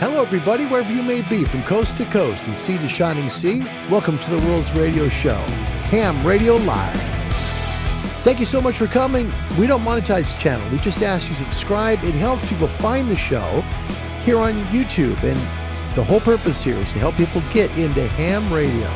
Hello, everybody, wherever you may be, from coast to coast and sea to shining sea. Welcome to the world's radio show, Ham Radio Live. Thank you so much for coming. We don't monetize the channel. We just ask you to subscribe. It helps people find the show here on YouTube. And the whole purpose here is to help people get into ham radio.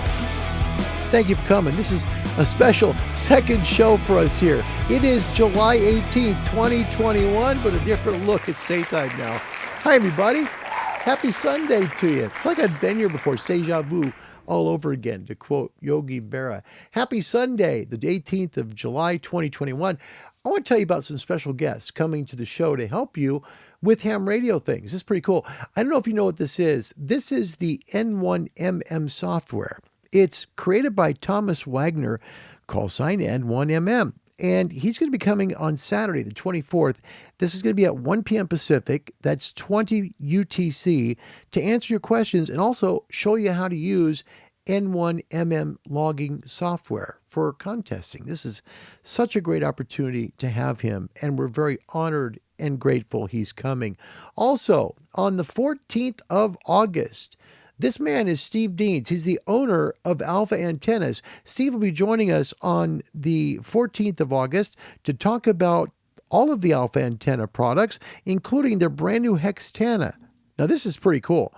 Thank you for coming. This is a special second show for us here. It is July 18th, 2021, but a different look. It's daytime now. Hi, everybody. Happy Sunday to you. It's like I've been here before. It's deja vu all over again, to quote Yogi Berra. Happy Sunday, the 18th of July, 2021. I want to tell you about some special guests coming to the show to help you with ham radio things. This is pretty cool. I don't know if you know what this is. This is the N1MM software. It's created by Thomas Wagner, call sign N1MM. And he's going to be coming on Saturday, the 24th. This is going to be at 1 p.m. Pacific. That's 20 UTC to answer your questions and also show you how to use N1MM logging software for contesting. This is such a great opportunity to have him, and we're very honored and grateful he's coming. Also, on the 14th of August, this man is Steve Deans. He's the owner of Alpha Antennas. Steve will be joining us on the 14th of August to talk about all of the Alpha Antenna products, including their brand new Hextana. Now, this is pretty cool.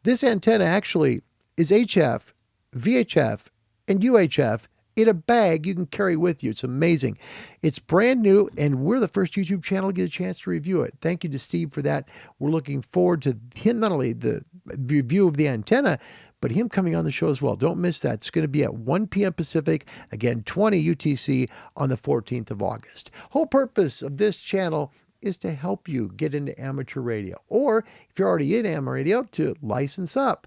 This antenna actually is HF, VHF, and UHF in a bag you can carry with you. It's amazing. It's brand new, and we're the first YouTube channel to get a chance to review it. Thank you to Steve for that. We're looking forward to him, not only the review of the antenna, but him coming on the show as well. Don't miss that. It's going to be at 1 p.m. Pacific, again, 20 UTC on the 14th of August. Whole purpose of this channel is to help you get into amateur radio, or if you're already in amateur radio, to license up.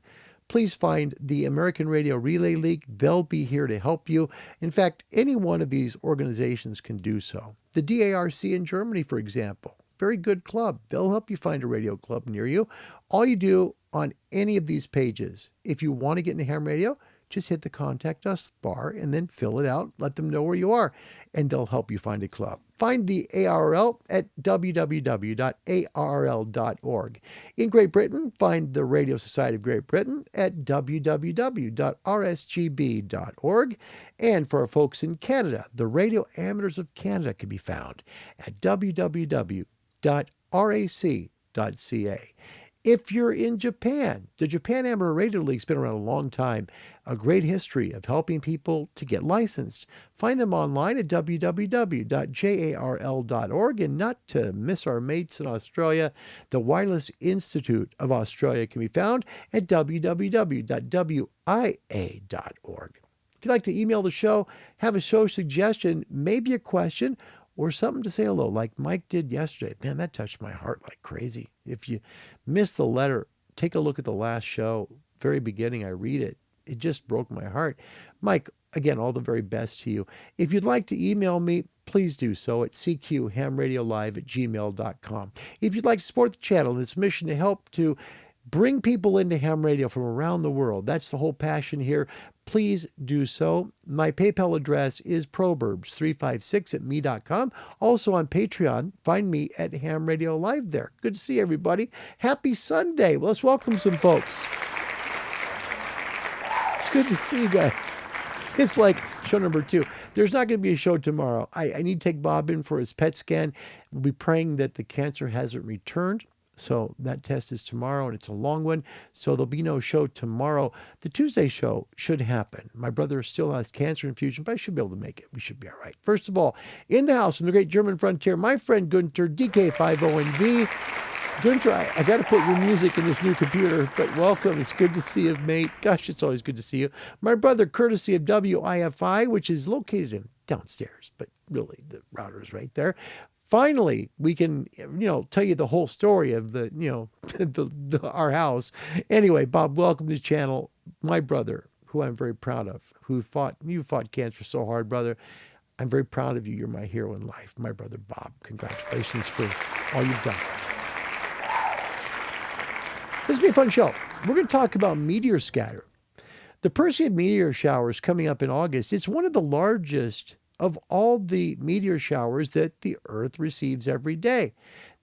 Please find the American Radio Relay League. They'll be here to help you. In fact, any one of these organizations can do so. The DARC in Germany, for example, very good club. They'll help you find a radio club near you. All you do on any of these pages, if you want to get into ham radio, just hit the contact us bar and then fill it out. Let them know where you are, and they'll help you find a club. Find the ARL at www.arl.org. In Great Britain, find the Radio Society of Great Britain at www.rsgb.org. And for our folks in Canada, the Radio Amateurs of Canada can be found at www.rac.ca. If you're in Japan, the Japan Amateur Radio League's been around a long time, a great history of helping people to get licensed. Find them online at www.jarl.org, and not to miss our mates in Australia, the Wireless Institute of Australia can be found at www.wia.org. If you'd like to email the show, have a show suggestion, maybe a question, or something to say hello, like Mike did yesterday. Man, that touched my heart like crazy. If you missed the letter, take a look at the last show. Very beginning, I read it. It just broke my heart. Mike, again, all the very best to you. If you'd like to email me, please do so at cqhamradiolive@gmail.com. If you'd like to support the channel and its mission to help to bring people into ham radio from around the world, that's the whole passion here, please do so. My PayPal address is proverbs356@me.com. Also on Patreon, find me at Ham Radio Live there. Good to see everybody. Happy Sunday. Well, let's welcome some folks. It's good to see you guys. It's like show number 2. There's not going to be a show tomorrow. I need to take Bob in for his PET scan. We'll be praying that the cancer hasn't returned. So that test is tomorrow, and it's a long one. So there'll be no show tomorrow. The Tuesday show should happen. My brother still has cancer infusion, but I should be able to make it. We should be all right. First of all, in the house from the great German frontier, my friend Gunter, DK50NV. Gunter, I got to put your music in this new computer, but welcome. It's good to see you, mate. Gosh, it's always good to see you. My brother, courtesy of WIFI, which is located in downstairs, but really the router is right there. Finally, we can, tell you the whole story of the, our house. Anyway, Bob, welcome to the channel. My brother, who I'm very proud of, you fought cancer so hard, brother. I'm very proud of you. You're my hero in life. My brother, Bob. Congratulations for all you've done. This will be a fun show. We're going to talk about meteor scatter. The Perseid meteor shower is coming up in August. It's one of the largest of all the meteor showers that the Earth receives every day.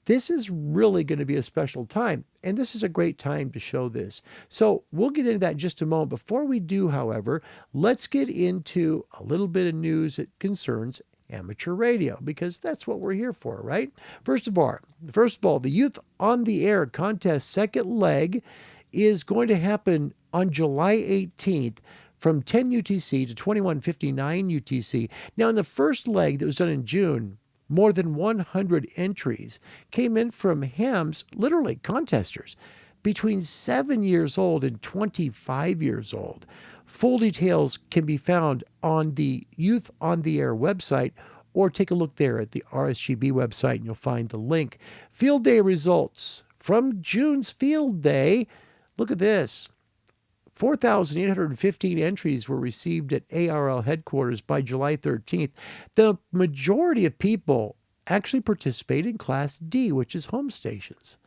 This is really going to be a special time, and this is a great time to show this. So we'll get into that in just a moment. Before we do, however, let's get into a little bit of news that concerns amateur radio, because that's what we're here for, right? First of all, the Youth on the Air contest second leg is going to happen on July 18th from 10 UTC to 21:59 UTC. Now, in the first leg that was done in June, more than 100 entries came in from hams, literally contesters, between 7 years old and 25 years old. Full details can be found on the Youth on the Air website, or take a look there at the RSGB website and you'll find the link. Field day results from June's field day. Look at this. 4,815 entries were received at ARL headquarters by July 13th. The majority of people actually participate in Class D, which is home stations.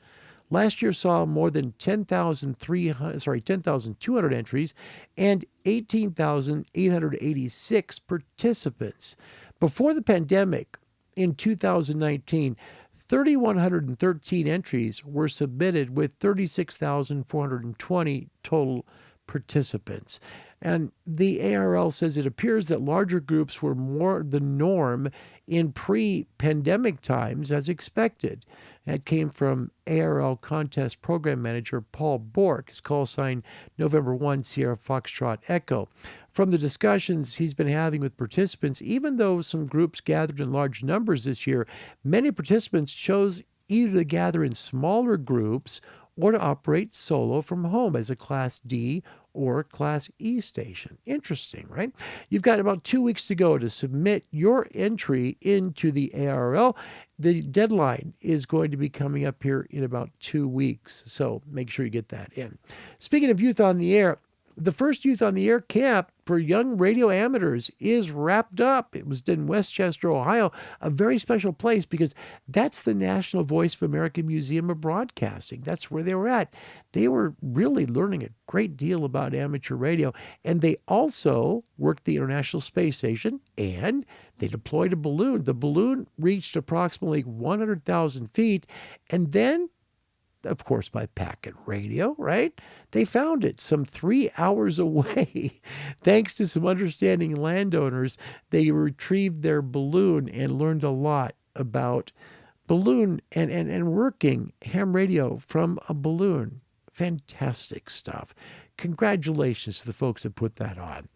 Last year saw more than 10,200 entries and 18,886 participants. Before the pandemic, in 2019, 3,113 entries were submitted with 36,420 total participants. And the ARL says it appears that larger groups were more the norm in pre-pandemic times as expected. That came from ARL contest program manager Paul Bork, his call sign November 1 Sierra Foxtrot Echo. From the discussions he's been having with participants, even though some groups gathered in large numbers this year, many participants chose either to gather in smaller groups or to operate solo from home as a Class D or Class E station. Interesting, right? You've got about 2 weeks to go to submit your entry into the ARL. The deadline is going to be coming up here in about 2 weeks, so make sure you get that in. Speaking of Youth on the Air, the first Youth on the Air camp for young radio amateurs is wrapped up. It was in Westchester, Ohio, a very special place because that's the National Voice of America Museum of Broadcasting. That's where they were at. They were really learning a great deal about amateur radio, and they also worked the International Space Station, and they deployed a balloon. The balloon reached approximately 100,000 feet, and then, of course, by packet radio, right? They found it some 3 hours away. Thanks to some understanding landowners, they retrieved their balloon and learned a lot about balloon and working ham radio from a balloon. Fantastic stuff. Congratulations to the folks that put that on.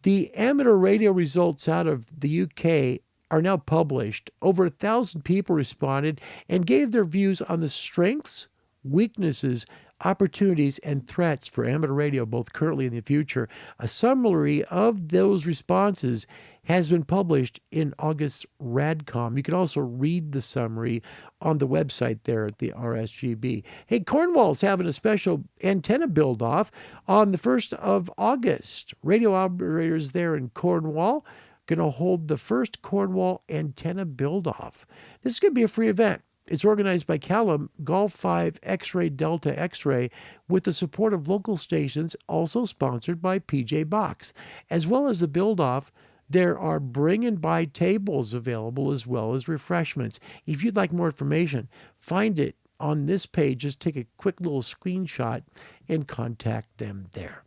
The amateur radio results out of the UK are now published. Over 1,000 people responded and gave their views on the strengths, weaknesses, opportunities, and threats for amateur radio, both currently and in the future. A summary of those responses has been published in August's Radcom. You can also read the summary on the website there at the RSGB. Hey, Cornwall's having a special antenna build-off on the 1st of August. Radio operators there in Cornwall going to hold the first Cornwall antenna build-off. This is going to be a free event. It's organized by Callum, Golf 5 X-Ray Delta X-Ray, with the support of local stations, also sponsored by PJ Box. As well as the build-off, there are bring and buy tables available as well as refreshments. If you'd like more information, find it on this page. Just take a quick little screenshot and contact them there.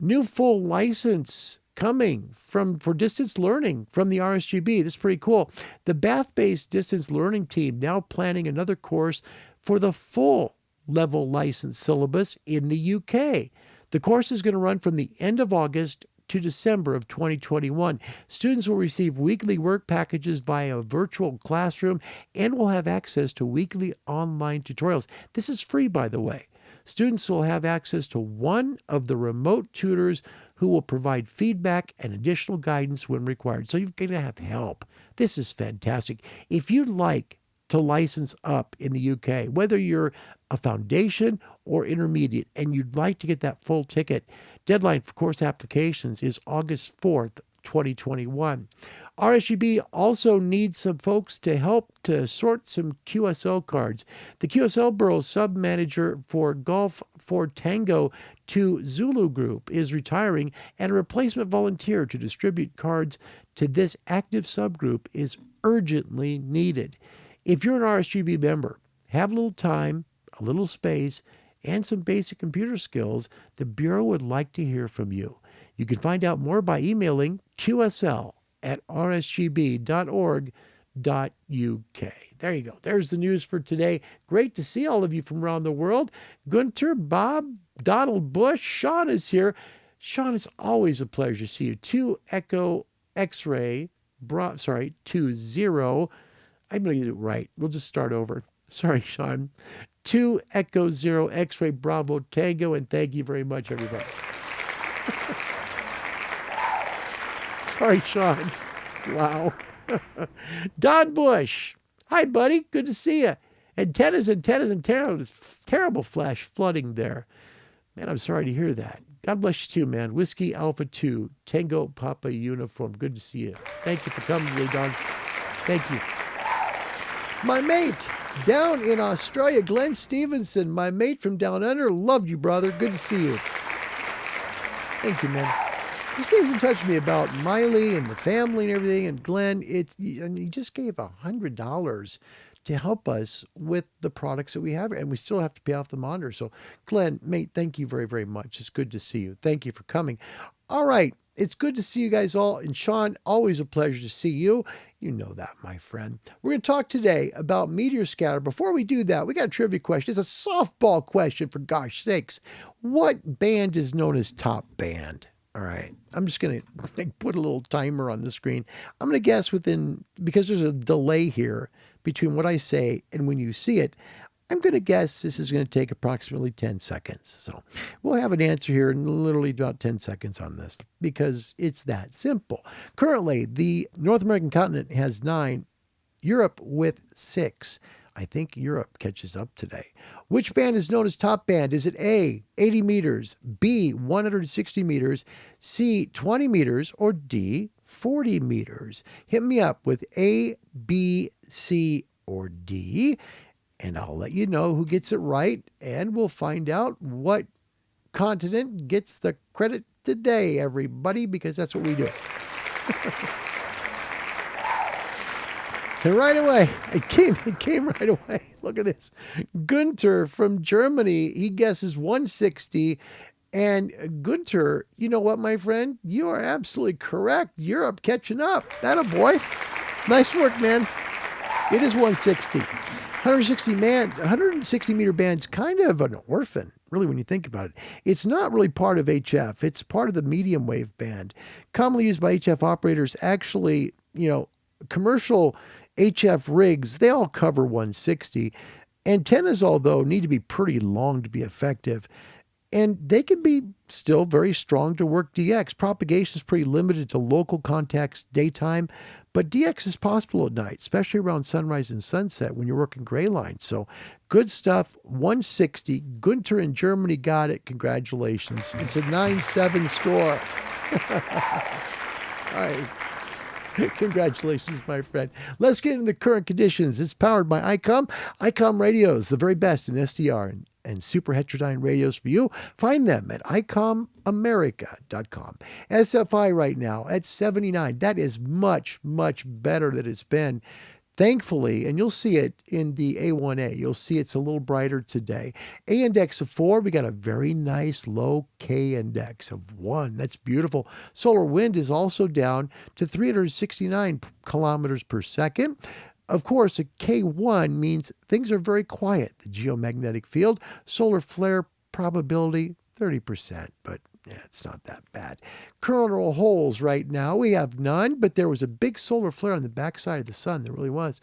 New full license coming for distance learning from the RSGB. This is pretty cool. The Bath-based distance learning team now planning another course for the full level license syllabus in the UK. The course is going to run from the end of August to December of 2021. Students will receive weekly work packages via a virtual classroom and will have access to weekly online tutorials. This is free, by the way. Students will have access to one of the remote tutors who will provide feedback and additional guidance when required. So you're going to have help. This is fantastic. If you'd like to license up in the UK, whether you're a foundation or intermediate, and you'd like to get that full ticket, deadline for course applications is August 4th, 2021. RSGB also needs some folks to help to sort some QSL cards. The QSL Bureau sub-manager for Golf 4 Tango to Zulu Group is retiring, and a replacement volunteer to distribute cards to this active subgroup is urgently needed. If you're an RSGB member, have a little time, a little space, and some basic computer skills, the Bureau would like to hear from you. You can find out more by emailing qsl@rsgb.org.uk. There you go. There's the news for today. Great to see all of you from around the world. Gunter, Bob, Donald Bush, Sean is here. Sean, it's always a pleasure to see you. 2 Echo X-ray, 20. I'm going to get it right. We'll just start over. Sorry, Sean. 2 Echo 0 X-ray Bravo Tango, and thank you very much, everybody. Sorry, Sean. Wow. Don Bush. Hi, buddy. Good to see you. Antennas, terrible flash flooding there. Man, I'm sorry to hear that. God bless you too, man. Whiskey Alpha 2, Tango Papa Uniform. Good to see you. Thank you for coming today, Don. Thank you. My mate down in Australia, Glenn Stevenson, my mate from down under. Love you, brother. Good to see you. Thank you, man. He stays in touch with me about Miley and the family and everything. And Glenn, and he just gave $100 to help us with the products that we have. And we still have to pay off the monitor. So, Glenn, mate, thank you very, very much. It's good to see you. Thank you for coming. All right. It's good to see you guys all. And Sean, always a pleasure to see you. You know that, my friend. We're going to talk today about meteor scatter. Before we do that, we got a trivia question. It's a softball question, for gosh sakes. What band is known as top band? All right. I'm just going to put a little timer on the screen. I'm going to guess because there's a delay here between what I say and when you see it, I'm going to guess this is going to take approximately 10 seconds. So we'll have an answer here in literally about 10 seconds on this because it's that simple. Currently, the North American continent has 9, Europe with 6. I think Europe catches up today. Which band is known as top band? Is it A, 80 meters, B, 160 meters, C, 20 meters, or D, 40 meters? Hit me up with A, B, C, or D, and I'll let you know who gets it right, and we'll find out what continent gets the credit today, everybody, because that's what we do. And right away, it came right away. Look at this. Gunter from Germany, he guesses 160. And Gunter, you know what, my friend? You are absolutely correct. Europe catching up. That a boy. Nice work, man. It is 160. 160 meter band's kind of an orphan, really, when you think about it. It's not really part of HF. It's part of the medium wave band. Commonly used by HF operators, actually, commercial HF rigs, they all cover 160. Antennas, although, need to be pretty long to be effective. And they can be still very strong to work DX. Propagation is pretty limited to local contacts daytime, but DX is possible at night, especially around sunrise and sunset when you're working gray lines. So good stuff. 160. Gunter in Germany got it. Congratulations. It's a 9-7 score. All right. Congratulations, my friend. Let's get into the current conditions. It's powered by ICOM. ICOM radios, the very best in SDR and super heterodyne radios for you. Find them at icomamerica.com. SFI right now at 79. That is much, much better than it's been. Thankfully, and you'll see it in the A1A, you'll see it's a little brighter today. A index of 4, we got a very nice low K index of 1. That's beautiful. Solar wind is also down to 369 kilometers per second. Of course, a K1 means things are very quiet. The geomagnetic field, solar flare probability, 30%, but yeah, it's not that bad. Coronal holes right now, we have none, but there was a big solar flare on the backside of the sun. There really was.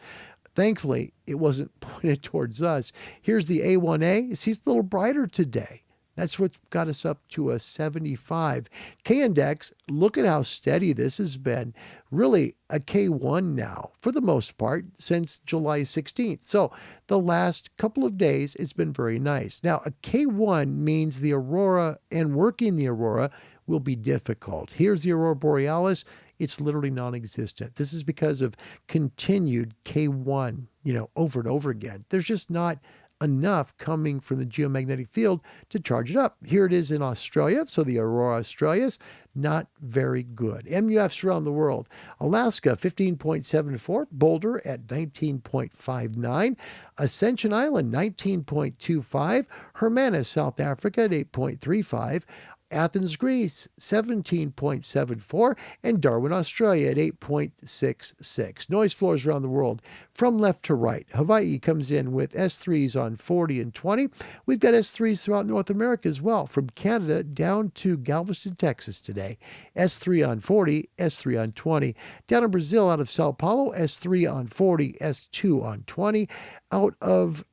Thankfully, it wasn't pointed towards us. Here's the A1A. See, it's a little brighter today. That's what got us up to a 75. K-index, look at how steady this has been. Really a K1 now, for the most part, since July 16th. So the last couple of days, it's been very nice. Now, a K1 means the aurora and working the aurora will be difficult. Here's the aurora borealis. It's literally non-existent. This is because of continued K1, over and over again. There's just not enough coming from the geomagnetic field to charge it up. Here it is in Australia, so the aurora australis, not very good. MUFs around the world. Alaska, 15.74. Boulder at 19.59. Ascension Island, 19.25. Hermanus, South Africa at 8.35. Athens, Greece, 17.74, and Darwin, Australia at 8.66. Noise floors around the world from left to right. Hawaii comes in with S3s on 40 and 20. We've got S3s throughout North America as well, from Canada down to Galveston, Texas today. S3 on 40, S3 on 20. Down in Brazil, out of Sao Paulo, S3 on 40, S2 on 20. Out of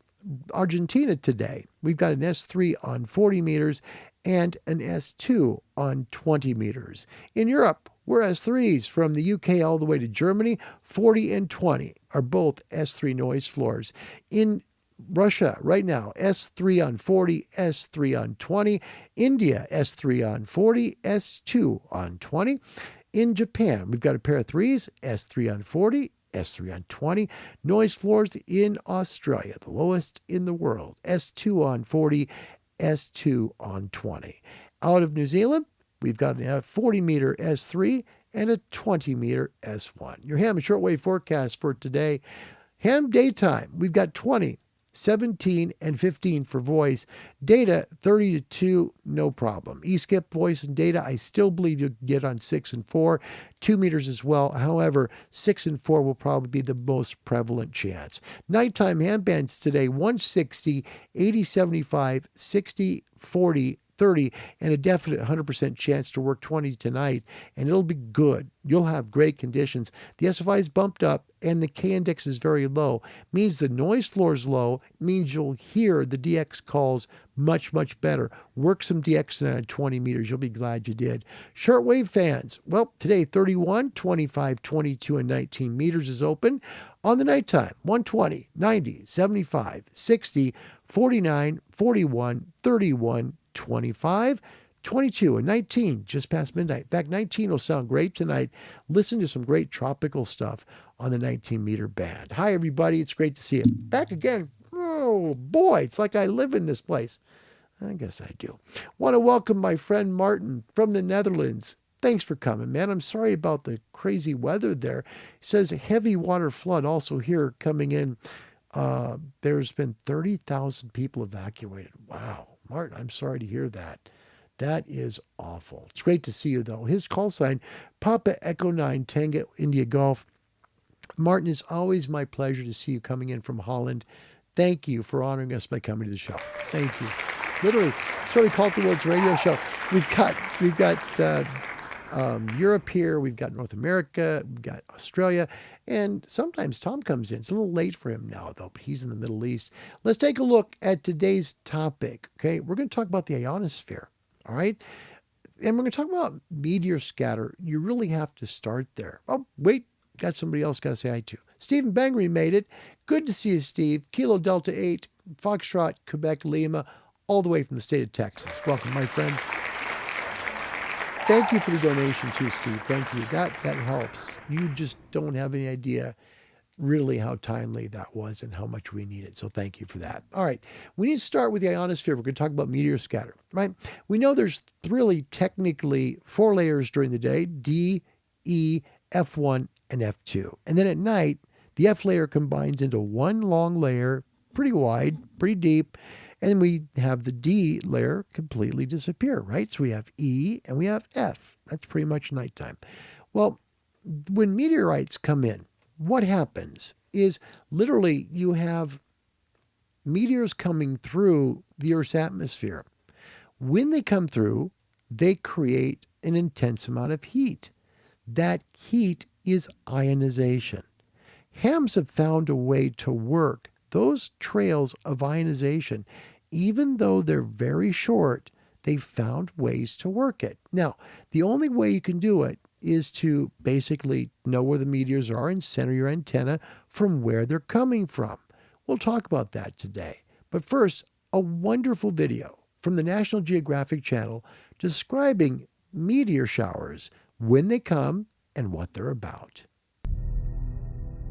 Argentina today, we've got an S3 on 40 meters and an S2 on 20 meters. In Europe, we're S3s from the UK all the way to Germany. 40 and 20 are both S3 noise floors. In Russia right now, S3 on 40, S3 on 20. India, S3 on 40, S2 on 20. In Japan, we've got a pair of threes, S3 on 40, S3 on 20. Noise floors in Australia, the lowest in the world, S2 on 40, S2 on 20. Out of New Zealand, we've got a 40-meter S3 and a 20-meter S1. Your ham and shortwave forecast for today. Ham daytime, we've got 20, 17, and 15 for voice. Data, 30 to 2, no problem. E-skip voice and data, I still believe you'll get on 6 and 4. 2 meters as well. However, 6 and 4 will probably be the most prevalent chance. Nighttime ham bands today, 160, 80, 75, 60, 40, 30, and a definite 100% chance to work 20 tonight, and it'll be good. You'll have great conditions. The SFI is bumped up, and the K-index is very low. Means the noise floor is low, means you'll hear the DX calls much, much better. Work some DX tonight at 20 meters. You'll be glad you did. Shortwave fans, well, today 31, 25, 22, and 19 meters is open. On the nighttime, 120, 90, 75, 60, 49, 41, 31, 25, 22, and 19, just past midnight. In fact, 19 will sound great tonight. Listen to some great tropical stuff on the 19-meter band. Hi, everybody. It's great to see you. Back again. Oh, boy. It's like I live in this place. I guess I do. Want to welcome my friend Martin from the Netherlands. Thanks for coming, man. I'm sorry about the crazy weather there. He says heavy water flood also here coming in. There's been 30,000 people evacuated. Wow. Martin, I'm sorry to hear that. That is awful. It's great to see you, though. His call sign, Papa Echo 9 Tango India Golf. Martin, it's always my pleasure to see you coming in from Holland. Thank you for honoring us by coming to the show. Thank you. Literally, that's why we call it the World's Radio Show. We've got Europe here, we've got North America, we've got Australia, and sometimes Tom comes in. It's a little late for him now, though, but he's in the Middle East. Let's take a look at today's topic, okay? We're going to talk about the ionosphere, all right? And we're going to talk about meteor scatter. You really have to start there. Oh, wait, got somebody else got to say hi to. Stephen Bangry made it. Good to see you, Steve. Kilo Delta 8, Foxtrot, Quebec, Lima, all the way from the state of Texas. Welcome, my friend. Thank you for the donation too, Steve. Thank you. That helps. You just don't have any idea really how timely that was and how much we need it. So thank you for that. All right. We need to start with the ionosphere. We're going to talk about meteor scatter, right? We know there's really technically 4 layers during the day, D, E, F1, and F2. And then at night, the F layer combines into one long layer, pretty wide, pretty deep. And then we have the D layer completely disappear, right? So we have E and we have F. That's pretty much nighttime. Well, when meteorites come in, what happens is literally you have meteors coming through the Earth's atmosphere. When they come through, they create an intense amount of heat. That heat is ionization. Hams have found a way to work those trails of ionization. Even though they're very short, they've found ways to work it. Now, the only way you can do it is to basically know where the meteors are and center your antenna from where they're coming from. We'll talk about that today. But first, a wonderful video from the National Geographic Channel describing meteor showers, when they come, and what they're about.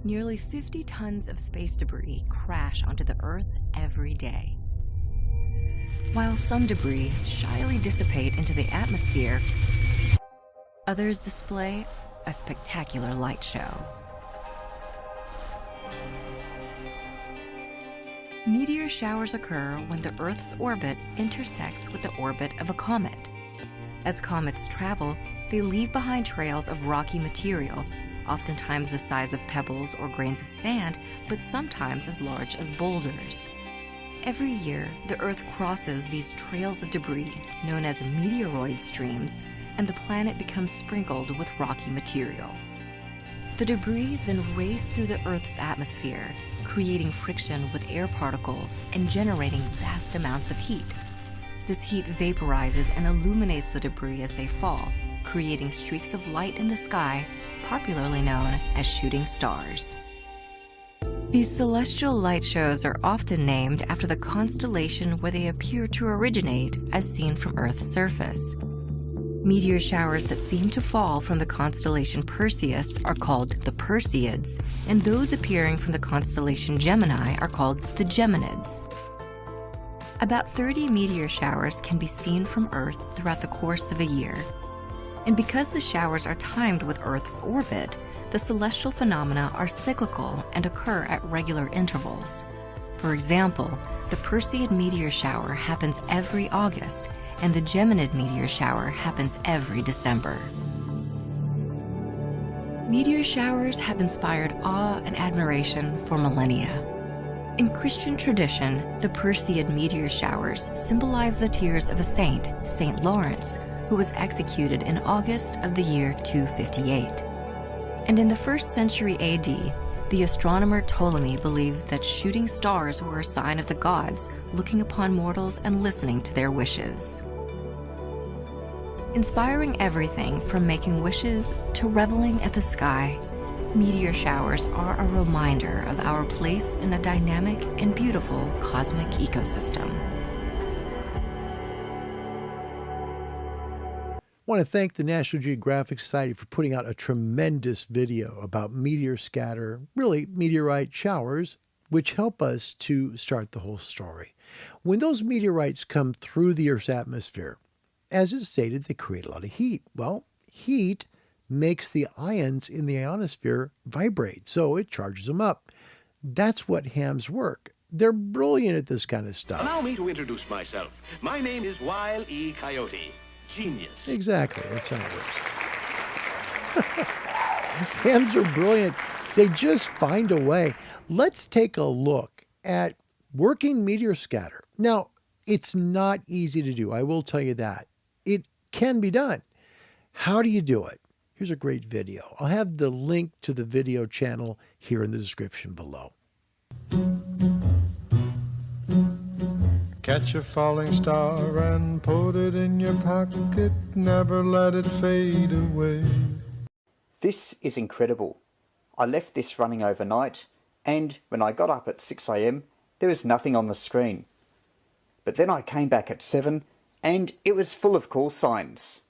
Nearly 50 tons of space debris crash onto the Earth every day. While some debris shyly dissipate into the atmosphere, others display a spectacular light show. Meteor showers occur when the Earth's orbit intersects with the orbit of a comet. As comets travel, they leave behind trails of rocky material, oftentimes the size of pebbles or grains of sand, but sometimes as large as boulders. Every year, the Earth crosses these trails of debris, known as meteoroid streams, and the planet becomes sprinkled with rocky material. The debris then race through the Earth's atmosphere, creating friction with air particles and generating vast amounts of heat. This heat vaporizes and illuminates the debris as they fall, creating streaks of light in the sky, popularly known as shooting stars. These celestial light shows are often named after the constellation where they appear to originate as seen from Earth's surface. Meteor showers that seem to fall from the constellation Perseus are called the Perseids, and those appearing from the constellation Gemini are called the Geminids. About 30 meteor showers can be seen from Earth throughout the course of a year. And because the showers are timed with Earth's orbit, the celestial phenomena are cyclical and occur at regular intervals. For example, the Perseid meteor shower happens every August, and the Geminid meteor shower happens every December. Meteor showers have inspired awe and admiration for millennia. In Christian tradition, the Perseid meteor showers symbolize the tears of a saint, Saint Lawrence, who was executed in August of the year 258. And in the 1st century AD, the astronomer Ptolemy believed that shooting stars were a sign of the gods looking upon mortals and listening to their wishes. Inspiring everything from making wishes to reveling at the sky, meteor showers are a reminder of our place in a dynamic and beautiful cosmic ecosystem. I want to thank the National Geographic Society for putting out a tremendous video about meteor scatter, really meteorite showers, which help us to start the whole story. When those meteorites come through the Earth's atmosphere, as is stated, they create a lot of heat. Well, heat makes the ions in the ionosphere vibrate, so it charges them up. That's what hams work. They're brilliant at this kind of stuff. Allow me to introduce myself. My name is Wile E. Coyote. Genius. Exactly, that's how it works. Hams are brilliant. They just find a way. Let's take a look at working meteor scatter. Now, it's not easy to do, I will tell you that. It can be done. How do you do it? Here's a great video. I'll have the link to the video channel here in the description below. Catch a falling star and put it in your pocket, never let it fade away. This is incredible. I left this running overnight, and when I got up at 6 AM, there was nothing on the screen. But then I came back at 7, and it was full of call signs.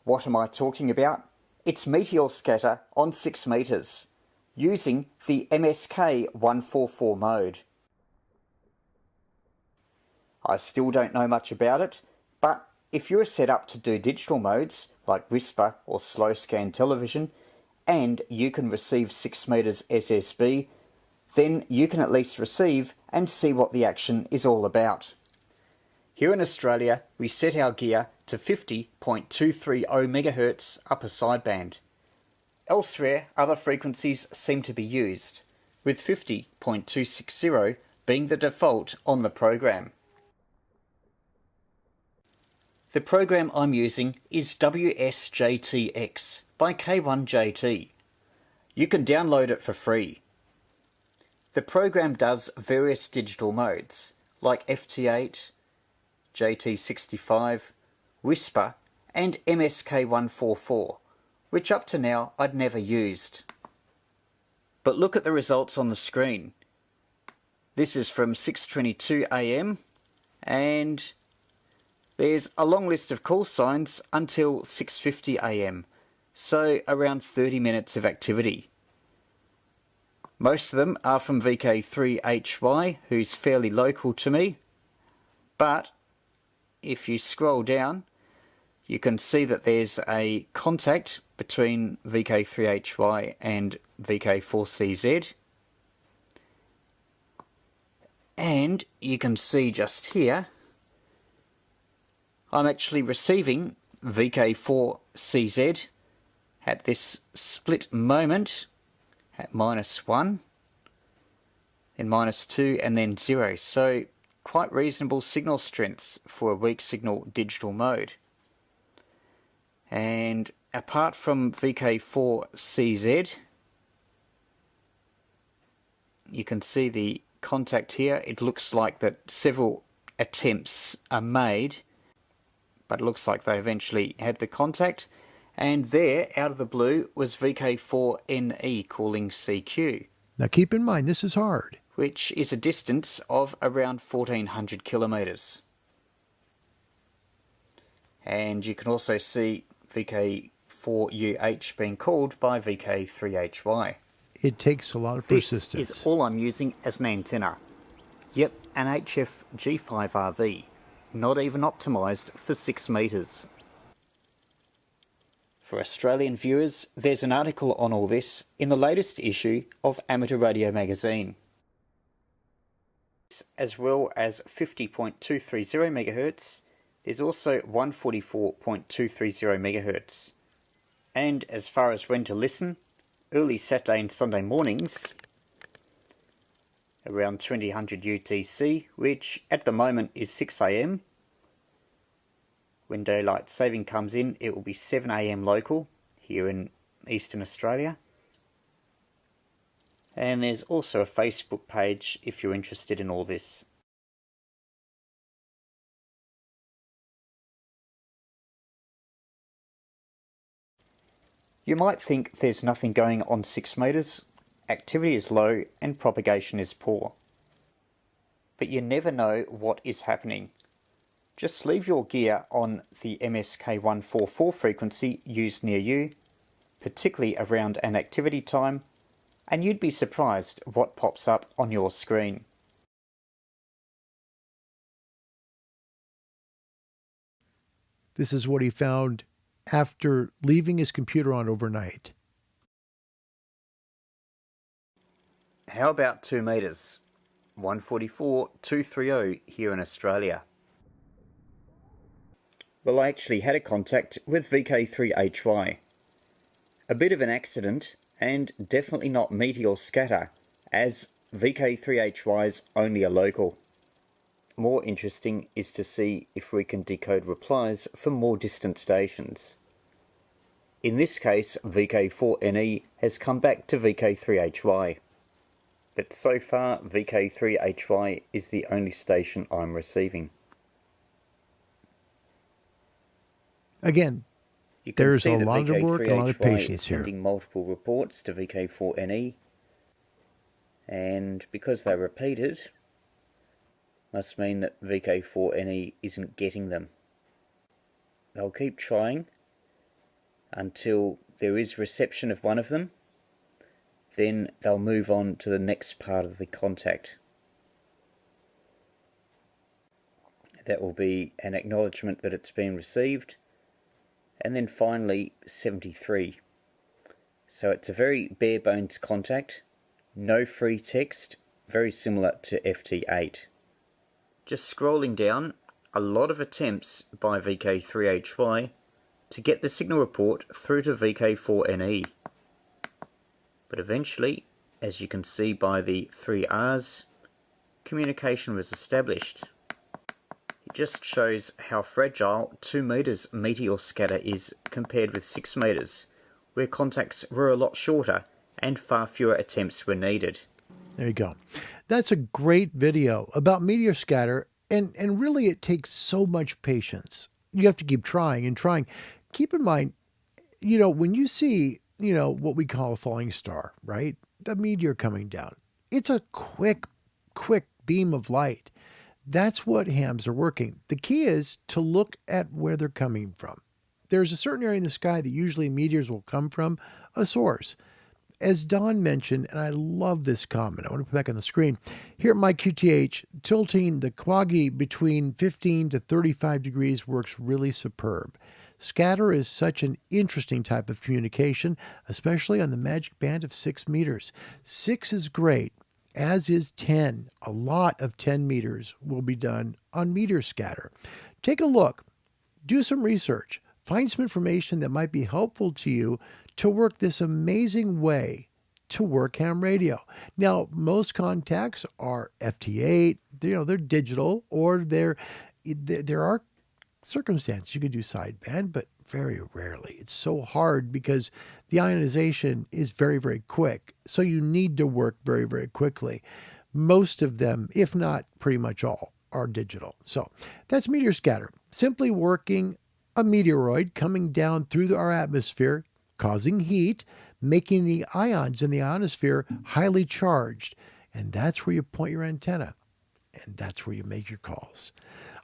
What am I talking about? It's meteor scatter on 6 meters, using the MSK 144 mode. I still don't know much about it, but if you're set up to do digital modes like Whisper or slow scan television, and you can receive 6 meters SSB, then you can at least receive and see what the action is all about. Here in Australia, we set our gear to 50.230 MHz upper sideband. Elsewhere, other frequencies seem to be used, with 50.260 being the default on the program. The program I'm using is WSJTX by K1JT. You can download it for free. The program does various digital modes like FT8, JT65, Whisper and MSK144, which up to now I'd never used. But look at the results on the screen. This is from 6:22 AM and there's a long list of call signs until 6:50 AM, so around 30 minutes of activity. Most of them are from VK3HY, who's fairly local to me, but if you scroll down, you can see that there's a contact between VK3HY and VK4CZ. And you can see just here, I'm actually receiving VK4CZ at this split moment at -1, then -2, and then 0. So quite reasonable signal strengths for a weak signal digital mode. And apart from VK4CZ, you can see the contact here. It looks like that several attempts are made, but it looks like they eventually had the contact. And there, out of the blue, was VK4NE calling CQ. Now keep in mind, this is hard. Which is a distance of around 1,400 kilometres. And you can also see VK4UH being called by VK3HY. It takes a lot of persistence. This is all I'm using as an antenna. Yep, an HF G5RV, not even optimised for 6 metres. For Australian viewers, there's an article on all this in the latest issue of Amateur Radio magazine. As well as 50.230 MHz, there's also 144.230 MHz. And as far as when to listen, early Saturday and Sunday mornings, around 2000 UTC, which at the moment is 6 AM. When daylight saving comes in, it will be 7 AM local here in Eastern Australia. And there's also a Facebook page if you're interested in all this. You might think there's nothing going on 6 metres, activity is low and propagation is poor. But you never know what is happening. Just leave your gear on the MSK144 frequency used near you, particularly around an activity time, and you'd be surprised what pops up on your screen. This is what he found after leaving his computer on overnight. How about 2 metres? 144.230 here in Australia. Well, I actually had a contact with VK3HY. A bit of an accident, and definitely not Meteor scatter, as VK3HY's only a local. More interesting is to see if we can decode replies from more distant stations. In this case, VK4NE has come back to VK3HY. But so far, VK3HY is the only station I'm receiving. Again, there's a lot of work, a lot of patience here. Sending multiple reports to VK4NE, and because they're repeated, must mean that VK4NE isn't getting them. They'll keep trying until there is reception of one of them, then they'll move on to the next part of the contact. That will be an acknowledgement that it's been received, and then finally 73. So it's a very bare bones contact, no free text, very similar to FT8. Just scrolling down, a lot of attempts by VK3HY to get the signal report through to VK4NE. But eventually, as you can see by the 3 R's, communication was established. It just shows how fragile 2 metres Meteor scatter is compared with 6 metres, where contacts were a lot shorter and far fewer attempts were needed. There you go. That's a great video about meteor scatter, and really it takes so much patience. You have to keep trying and trying. Keep in mind, when you see, what we call a falling star, right? The meteor coming down. It's a quick beam of light. That's what hams are working. The key is to look at where they're coming from. there's a certain area in the sky that usually meteors will come from, a source. As Don mentioned, and I love this comment, I want to put it back on the screen. Here at my QTH, tilting the quaggy between 15 to 35 degrees works really superb. Scatter is such an interesting type of communication, especially on the magic band of 6 meters. 6 is great, as is 10. A lot of 10 meters will be done on meteor scatter. Take a look. Do some research. Find some information that might be helpful to you to work this amazing way to work ham radio. Now, most contacts are FT8, they're digital, or there are circumstances you could do sideband, but very rarely. It's so hard because the ionization is very, very quick. So you need to work very, very quickly. Most of them, if not pretty much all, are digital. So that's meteor scatter. Simply working a meteoroid coming down through our atmosphere, causing heat, making the ions in the ionosphere highly charged. And that's where you point your antenna. And that's where you make your calls.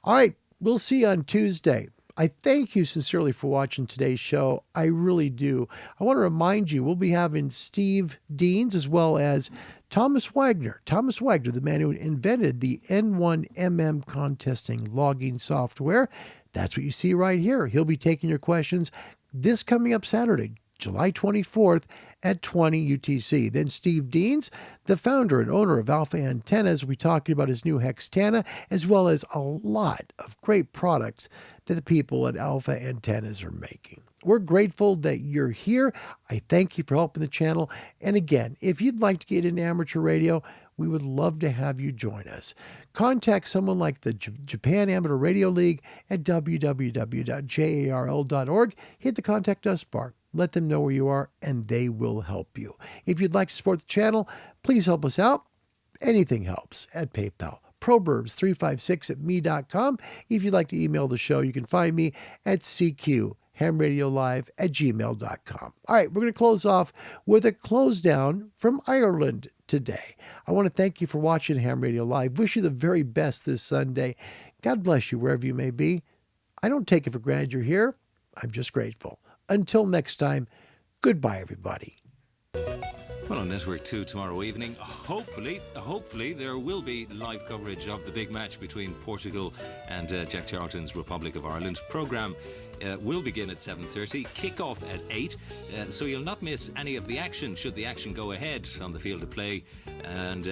All right, we'll see you on Tuesday. I thank you sincerely for watching today's show. I really do. I want to remind you, we'll be having Steve Deans as well as Thomas Wagner. Thomas Wagner, the man who invented the N1MM contesting logging software. That's what you see right here. He'll be taking your questions this coming up Saturday, July 24th at 20 UTC. Then Steve Deans, the founder and owner of Alpha Antennas, will be talking about his new Hextana, as well as a lot of great products that the people at Alpha Antennas are making. We're grateful that you're here. I thank you for helping the channel. And again, if you'd like to get into amateur radio, we would love to have you join us. Contact someone like the Japan Amateur Radio League at www.jarl.org. Hit the Contact Us bar. Let them know where you are, and they will help you. If you'd like to support the channel, please help us out. Anything helps at PayPal. Proverbs356@me.com. If you'd like to email the show, you can find me at cqhamradiolive@gmail.com. All right, we're going to close off with a close down from Ireland today. I want to thank you for watching Ham Radio Live. Wish you the very best this Sunday. God bless you wherever you may be. I don't take it for granted you're here. I'm just grateful. Until next time, goodbye, everybody. Well, on Network 2 tomorrow evening, hopefully there will be live coverage of the big match between Portugal and Jack Charlton's Republic of Ireland. Programme will begin at 7:30, kick-off at 8, so you'll not miss any of the action, should the action go ahead on the field of play. And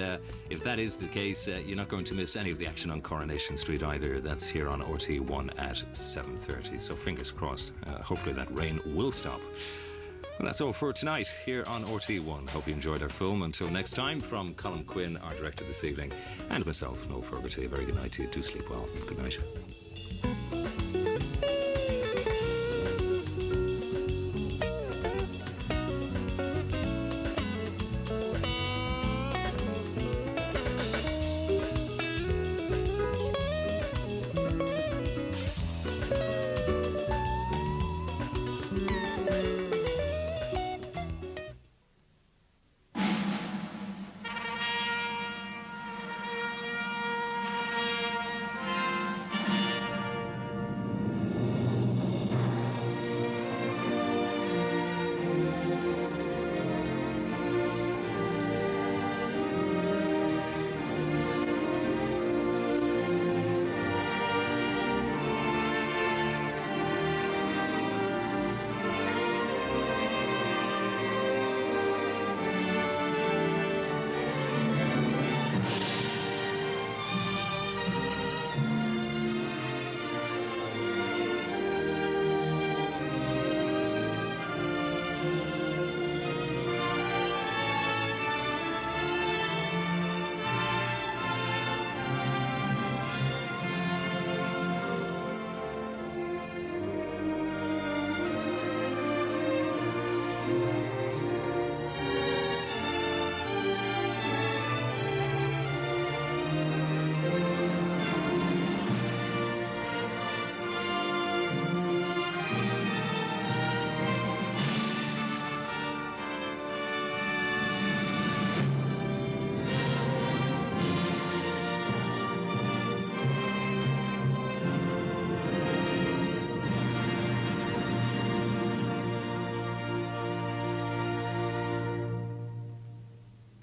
if that is the case, you're not going to miss any of the action on Coronation Street either. That's here on RT1 at 7:30, so fingers crossed. Hopefully that rain will stop. Well, that's all for tonight here on RT1. Hope you enjoyed our film. Until next time, from Colin Quinn, our director this evening, and myself, Noel Ferguty, a very good night to you. Do sleep well. Good night.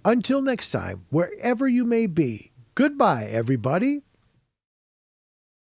Until next time, wherever you may be, goodbye, everybody.